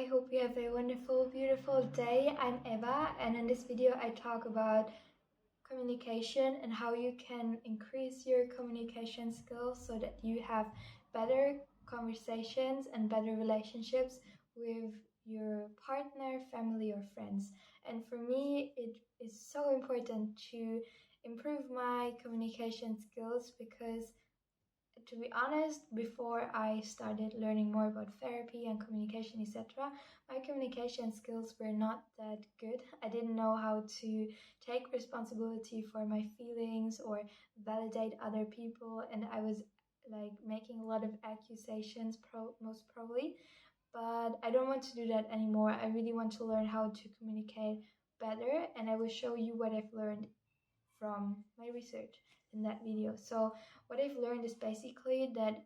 I hope you have a wonderful, beautiful day. I'm Eva, and in this video, I talk about communication and how you can increase your communication skills so that you have better conversations and better relationships with your partner, family, or friends. And for me, it is so important to improve my communication skills because, to be honest, before I started learning more about therapy and communication, etc., my communication skills were not that good. I didn't know how to take responsibility for my feelings or validate other people, and I was like making a lot of accusations, most probably. But I don't want to do that anymore. I really want to learn how to communicate better, and I will show you what I've learned from my research in that video. So what I've learned is basically that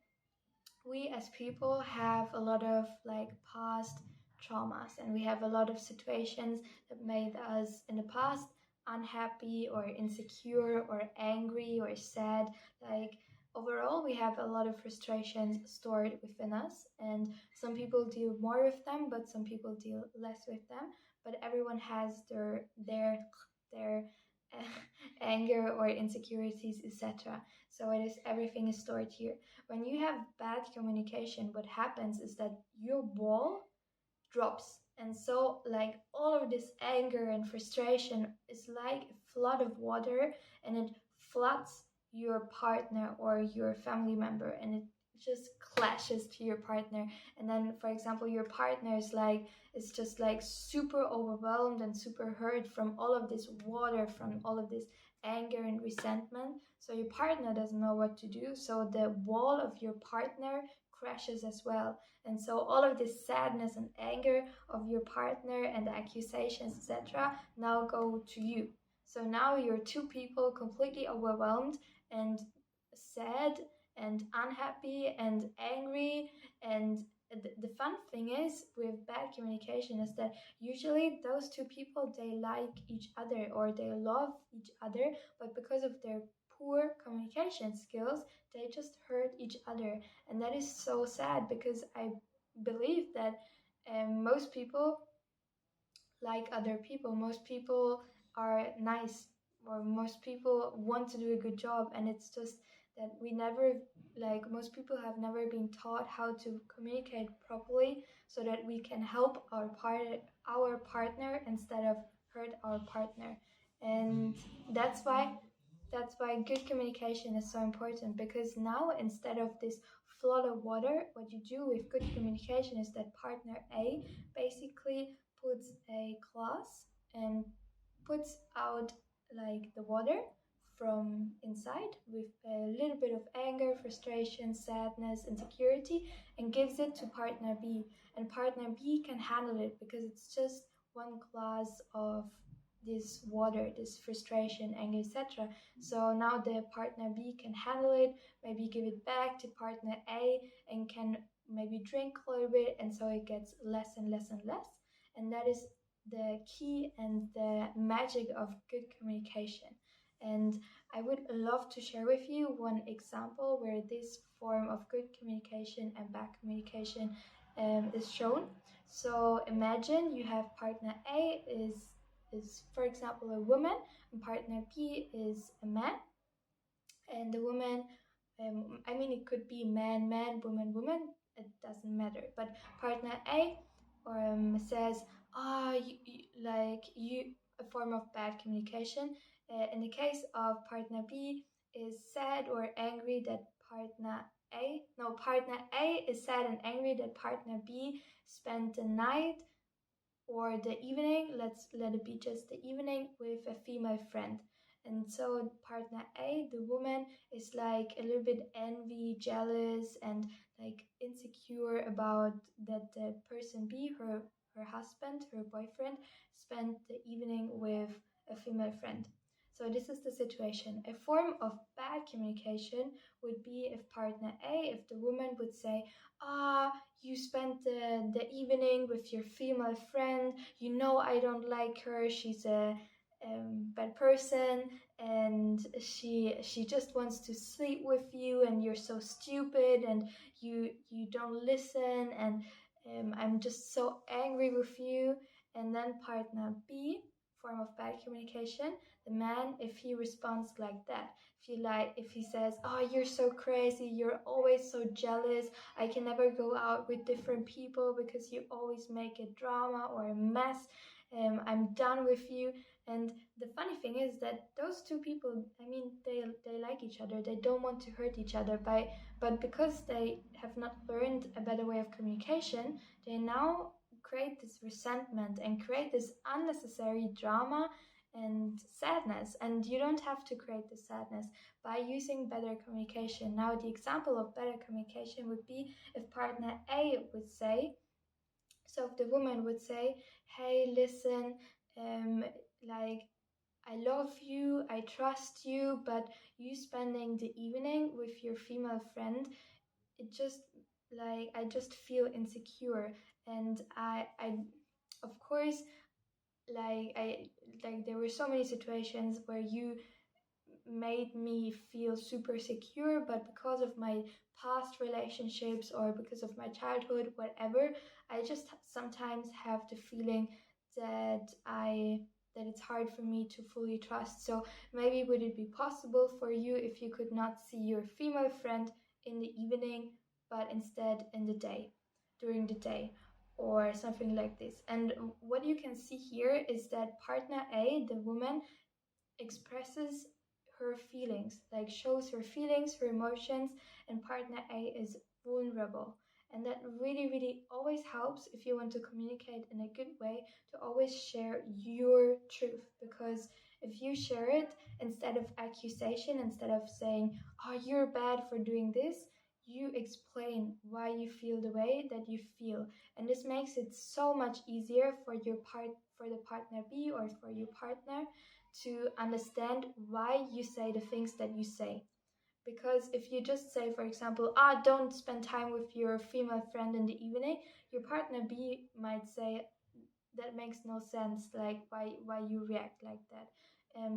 we as people have a lot of like past traumas, and we have a lot of situations that made us in the past unhappy or insecure or angry or sad. Like overall, we have a lot of frustrations stored within us, and some people deal more with them, but some people deal less with them. But everyone has their anger or insecurities, etc. So it is, everything is stored here. When you have bad communication, what happens is that your wall drops. And so, like, all of this anger and frustration is like a flood of water, and it floods your partner or your family member, and it just clashes to your partner. And then, for example, your partner is just like super overwhelmed and super hurt from all of this water, from all of this anger and resentment. So your partner doesn't know what to do. So the wall of your partner crashes as well. And so all of this sadness and anger of your partner and the accusations, etc., now go to you. So now you're two people completely overwhelmed and sad and unhappy and angry. And the fun thing is with bad communication is that usually those two people, they like each other or they love each other, but because of their poor communication skills, they just hurt each other. And that is so sad because I believe that most people like other people. Most people are nice, or most people want to do a good job, and it's just that we never, like, most people have never been taught how to communicate properly so that we can help our partner instead of hurt our partner. And that's why good communication is so important, because now instead of this flood of water, what you do with good communication is that partner A basically puts a glass and puts out like the water from inside with a little bit of anger, frustration, sadness, insecurity, and gives it to partner B. And partner B can handle it because it's just one glass of this water, this frustration, anger, etc. So now the partner B can handle it, maybe give it back to partner A, and can maybe drink a little bit, and so it gets less and less and less. And that is the key and the magic of good communication. And I would love to share with you one example where this form of good communication and bad communication is shown. So imagine you have partner A is for example a woman, and partner B is a man. And the woman, I mean, it could be man, man, woman, woman, it doesn't matter. But partner A says, a form of bad communication. In the case of partner B is sad or angry that partner A is sad and angry that partner B spent the night or the evening, let's let it be just the evening, with a female friend. And so partner A, the woman, is like a little bit envy, jealous, and like insecure about that the person B, her husband, her boyfriend, spent the evening with a female friend. So this is the situation. A form of bad communication would be if partner A, if the woman would say, you spent the evening with your female friend, you know I don't like her, she's a bad person, and she just wants to sleep with you, and you're so stupid, and you don't listen, and I'm just so angry with you. And then partner B, form of bad communication, the man, if he responds like that, if he says, oh, you're so crazy, you're always so jealous, I can never go out with different people because you always make a drama or a mess, I'm done with you. And the funny thing is that those two people, I mean, they like each other, they don't want to hurt each other, but because they have not learned a better way of communication, they now create this resentment and create this unnecessary drama and sadness. And you don't have to create the sadness by using better communication. Now, the example of better communication would be if partner A would say, so if the woman would say, hey, listen, like, I love you, I trust you, but you spending the evening with your female friend, it just I just feel insecure. And I of course, there were so many situations where you made me feel super secure, but because of my past relationships or because of my childhood, whatever, I just sometimes have the feeling that it's hard for me to fully trust. So maybe would it be possible for you if you could not see your female friend in the evening, but instead in the day, during the day, or something like this? And what you can see here is that partner A, the woman, expresses her feelings, like shows her feelings, her emotions, and partner A is vulnerable. And that really, really always helps if you want to communicate in a good way, to always share your truth. Because if you share it instead of accusation, instead of saying, oh, you're bad for doing this, you explain why you feel the way that you feel. And this makes it so much easier for the partner B or for your partner to understand why you say the things that you say. Because if you just say, for example, don't spend time with your female friend in the evening, your partner B might say, that makes no sense, like why you react like that.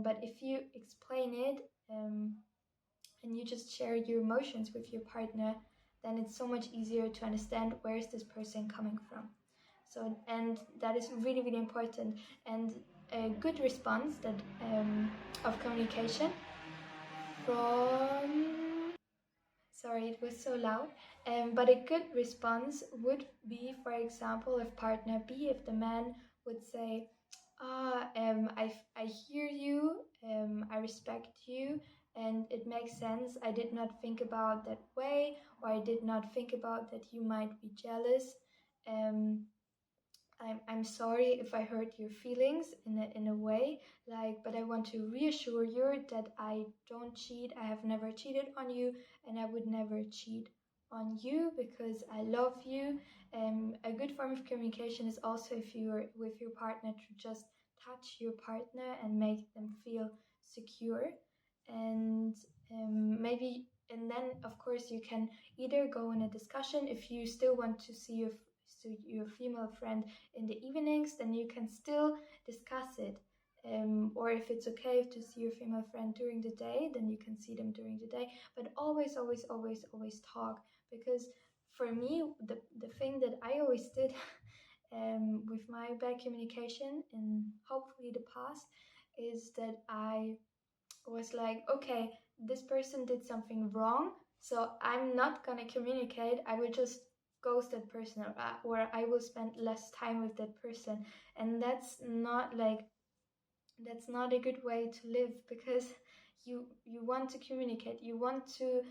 But if you explain it, and you just share your emotions with your partner, then it's so much easier to understand where is this person coming from. So, and that is really, really important. And a good response that of communication from, sorry, it was so loud, but a good response would be, for example, if partner B, if the man would say, I hear you, I respect you, and it makes sense, I did not think about that way, or I did not think about that you might be jealous. I'm sorry if I hurt your feelings in a way, but I want to reassure you that I don't cheat. I have never cheated on you, and I would never cheat on you because I love you. A good form of communication is also if you're with your partner to just touch your partner and make them feel secure. And and then of course you can either go in a discussion if you still want to see your female friend in the evenings, then you can still discuss it. Or if it's okay to see your female friend during the day, then you can see them during the day. But always, always, always, always talk. Because for me, the thing that I always did with my bad communication in hopefully the past is that I was like, okay, this person did something wrong, so I'm not gonna communicate. I will just ghost that person, or I will spend less time with that person. And that's not a good way to live, because you want to communicate, you want to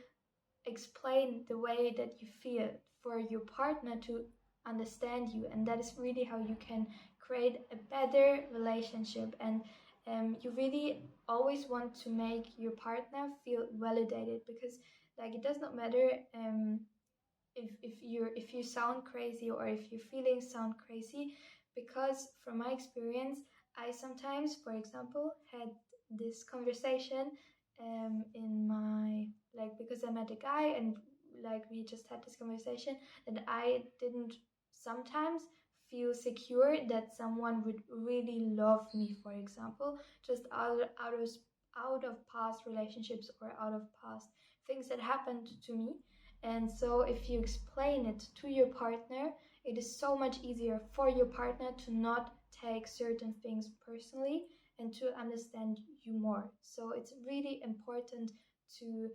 explain the way that you feel for your partner to understand you, and that is really how you can create a better relationship. And you really always want to make your partner feel validated, because it does not matter if you sound crazy or if your feelings sound crazy. Because from my experience, I sometimes, for example, had this conversation in my, because I met a guy and we just had this conversation, that I didn't sometimes feel secure that someone would really love me, for example, just out of past relationships or out of past things that happened to me. And so if you explain it to your partner, it is so much easier for your partner to not take certain things personally and to understand you more. So it's really important to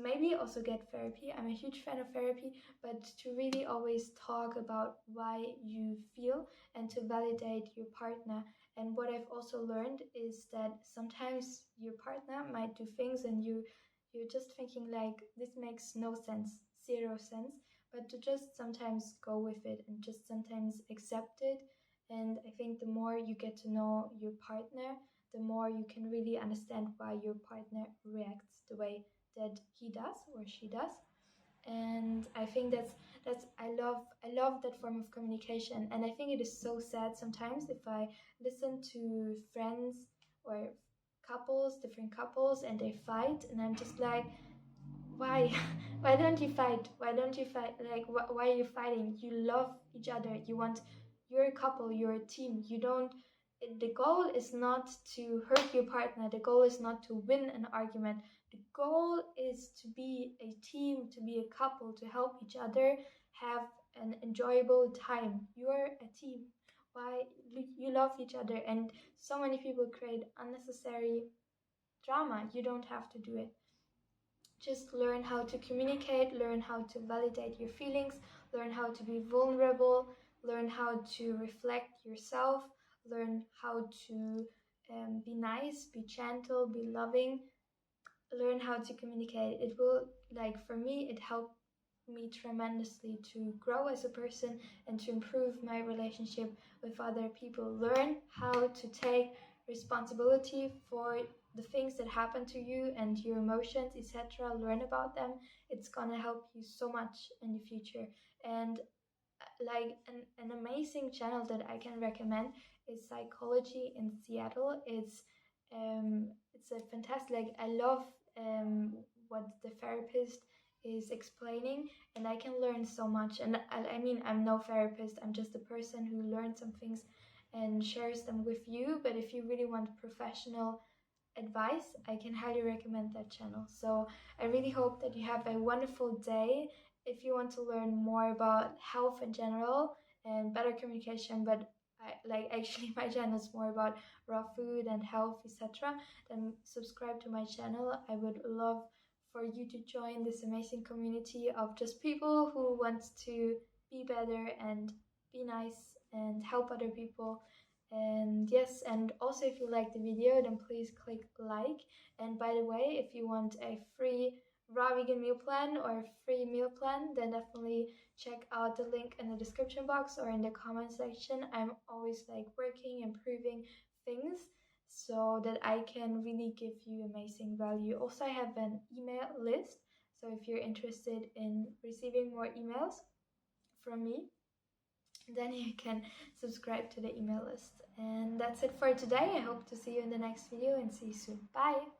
maybe also get therapy. I'm a huge fan of therapy, but to really always talk about why you feel and to validate your partner. And what I've also learned is that sometimes your partner might do things and you're just thinking like, this makes no sense, zero sense, but to just sometimes go with it and just sometimes accept it. And I think the more you get to know your partner, the more you can really understand why your partner reacts the way that he does or she does. And I think that's I love that form of communication. And I think it is so sad sometimes if I listen to friends or different couples, and they fight, and I'm just like, why? Why don't you fight? Why don't you fight? Like, why are you fighting? You love each other. You're a couple, you're a team. You don't, the goal is not to hurt your partner. The goal is not to win an argument. The goal is to be a team, to be a couple, to help each other have an enjoyable time. You're a team. Why? You love each other, and so many people create unnecessary drama. You don't have to do it. Just learn how to communicate, learn how to validate your feelings, learn how to be vulnerable, learn how to reflect yourself, learn how to be nice, be gentle, be loving, learn how to communicate. It will, like, for me, it helped me tremendously to grow as a person and to improve my relationship with other people. Learn how to take responsibility for the things that happen to you and your emotions, etc. Learn about them. It's gonna help you so much in the future. And like an amazing channel that I can recommend is Psychology in Seattle. It's a fantastic, like, I love what the therapist is explaining, and I can learn so much. And I mean, I'm no therapist, I'm just a person who learns some things and shares them with you. But if you really want professional advice, I can highly recommend that channel. So I really hope that you have a wonderful day. If you want to learn more about health in general and better communication, but actually my channel is more about raw food and health, etc., then subscribe to my channel. I would love for you to join this amazing community of just people who want to be better and be nice and help other people. And yes, and also if you like the video, then please click like. And by the way, if you want a free raw vegan meal plan or a free meal plan, then definitely check out the link in the description box or in the comment section. I'm always like working, improving things so that I can really give you amazing value. Also, I have an email list, so if you're interested in receiving more emails from me, then you can subscribe to the email list. And that's it for today. I hope to see you in the next video and see you soon. Bye!